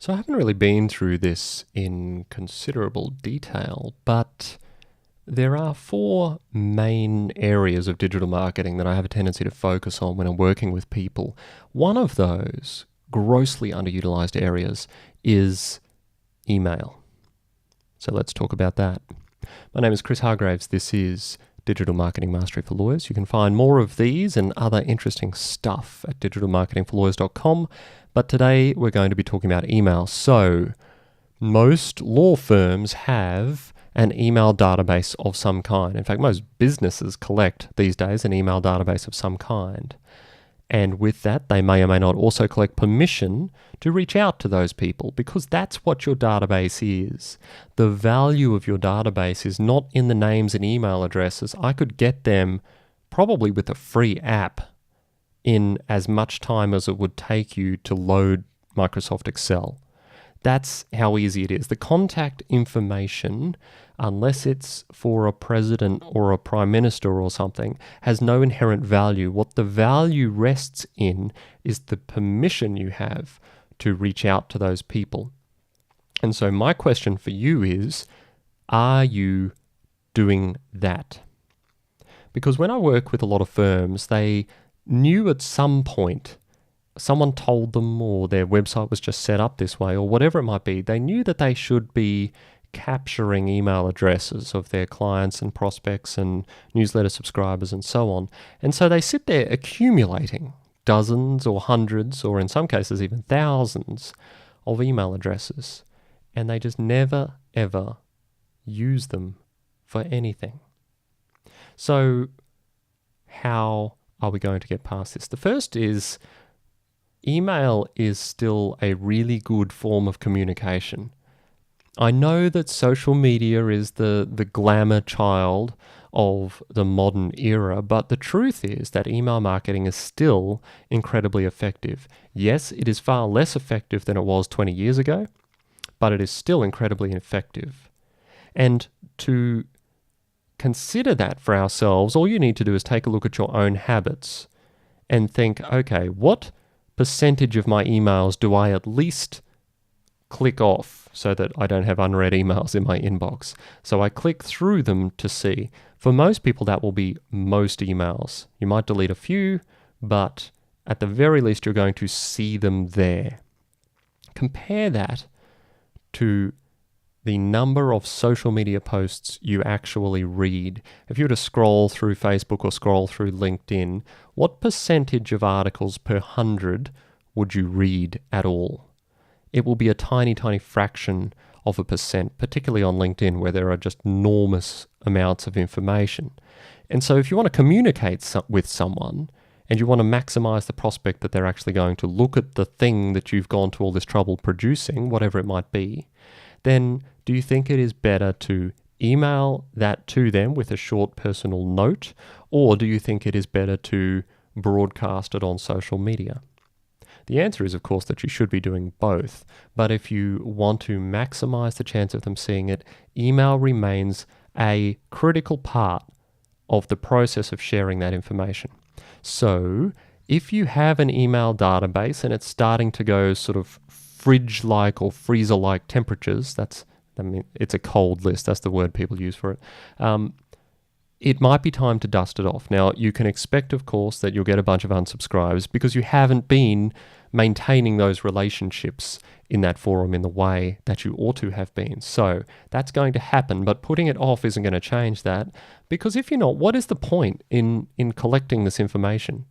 So I haven't really been through this in considerable detail, but there are four main areas of digital marketing that I have a tendency to focus on when I'm working with people. One of those grossly underutilized areas is email. So let's talk about that. My name is Chris Hargraves. This is Digital Marketing Mastery for Lawyers. You can find more of these and other interesting stuff at digitalmarketingforlawyers.com. But today we're going to be talking about email. So most law firms have an email database of some kind. In fact, most businesses collect these days an email database of some kind. And with that, they may or may not also collect permission to reach out to those people, because that's what your database is. The value of your database is not in the names and email addresses. I could get them probably with a free app in as much time as it would take you to load Microsoft Excel. That's how easy it is. The contact information, unless it's for a president or a prime minister or something, has no inherent value. What the value rests in is the permission you have to reach out to those people. And so my question for you is, are you doing that? Because when I work with a lot of firms, they knew at some point, someone told them, or their website was just set up this way, or whatever it might be, they knew that they should be capturing email addresses of their clients and prospects and newsletter subscribers and so on. And so they sit there accumulating dozens or hundreds, or in some cases even thousands of email addresses, and they just never, ever use them for anything. So how are we going to get past this? The first is, email is still a really good form of communication. I know that social media is the glamour child of the modern era, but the truth is that email marketing is still incredibly effective. Yes, it is far less effective than it was 20 years ago, but it is still incredibly effective. And to consider that for ourselves, all you need to do is take a look at your own habits and think, okay, what percentage of my emails do I at least click off so that I don't have unread emails in my inbox? So I click through them to see. For most people, that will be most emails. You might delete a few, but at the very least, you're going to see them there. Compare that to the number of social media posts you actually read. If you were to scroll through Facebook or scroll through LinkedIn, what percentage of articles per 100 would you read at all? It will be a tiny, tiny fraction of a percent, particularly on LinkedIn, where there are just enormous amounts of information. And so if you want to communicate with someone and you want to maximize the prospect that they're actually going to look at the thing that you've gone to all this trouble producing, whatever it might be, then do you think it is better to email that to them with a short personal note, or do you think it is better to broadcast it on social media? The answer is, of course, that you should be doing both, but if you want to maximize the chance of them seeing it, email remains a critical part of the process of sharing that information. So if you have an email database and it's starting to go sort of fridge-like or freezer-like temperatures, it's a cold list, that's the word people use for it, it might be time to dust it off. Now, you can expect, of course, that you'll get a bunch of unsubscribes because you haven't been maintaining those relationships in that forum in the way that you ought to have been. So that's going to happen, but putting it off isn't going to change that, because if you're not, what is the point in collecting this information?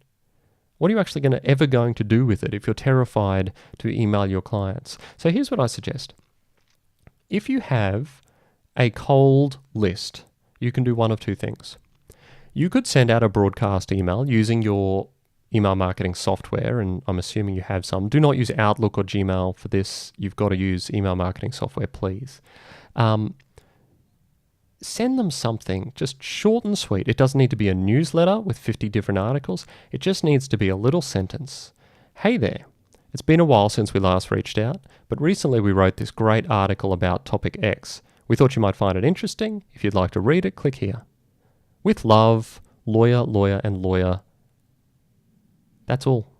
What are you actually ever going to do with it if you're terrified to email your clients? So here's what I suggest. If you have a cold list, you can do one of two things. You could send out a broadcast email using your email marketing software, and I'm assuming you have some. Do not use Outlook or Gmail for this. You've got to use email marketing software, please. Send them something just short and sweet. It doesn't need to be a newsletter with 50 different articles. It just needs to be a little sentence. Hey there, it's been a while since we last reached out, but recently we wrote this great article about topic X. We thought you might find it interesting. If you'd like to read it, click here. With love, lawyer, and lawyer. That's all.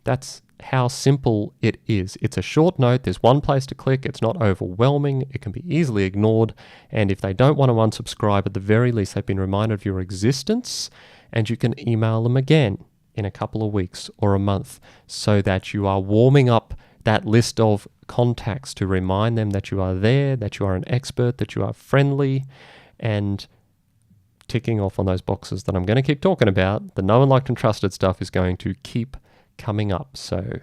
That's how simple it is. It's a short note, there's one place to click, it's not overwhelming, it can be easily ignored, and if they don't want to unsubscribe, at the very least they've been reminded of your existence, and you can email them again in a couple of weeks or a month so that you are warming up that list of contacts to remind them that you are there, that you are an expert, that you are friendly, and ticking off on those boxes that I'm going to keep talking about. The known, liked, and trusted stuff is going to keep coming up. So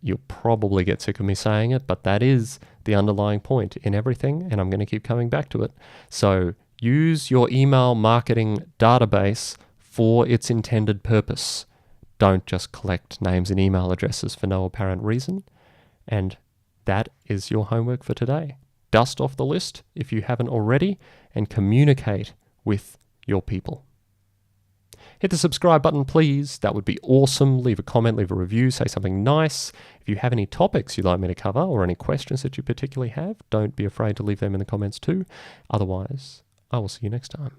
you'll probably get sick of me saying it, but that is the underlying point in everything, and I'm going to keep coming back to it. So use your email marketing database for its intended purpose. Don't just collect names and email addresses for no apparent reason. And that is your homework for today. Dust off the list if you haven't already, and communicate with your people. Hit the subscribe button, please. That would be awesome. Leave a comment, leave a review, say something nice. If you have any topics you'd like me to cover or any questions that you particularly have, don't be afraid to leave them in the comments too. Otherwise, I will see you next time.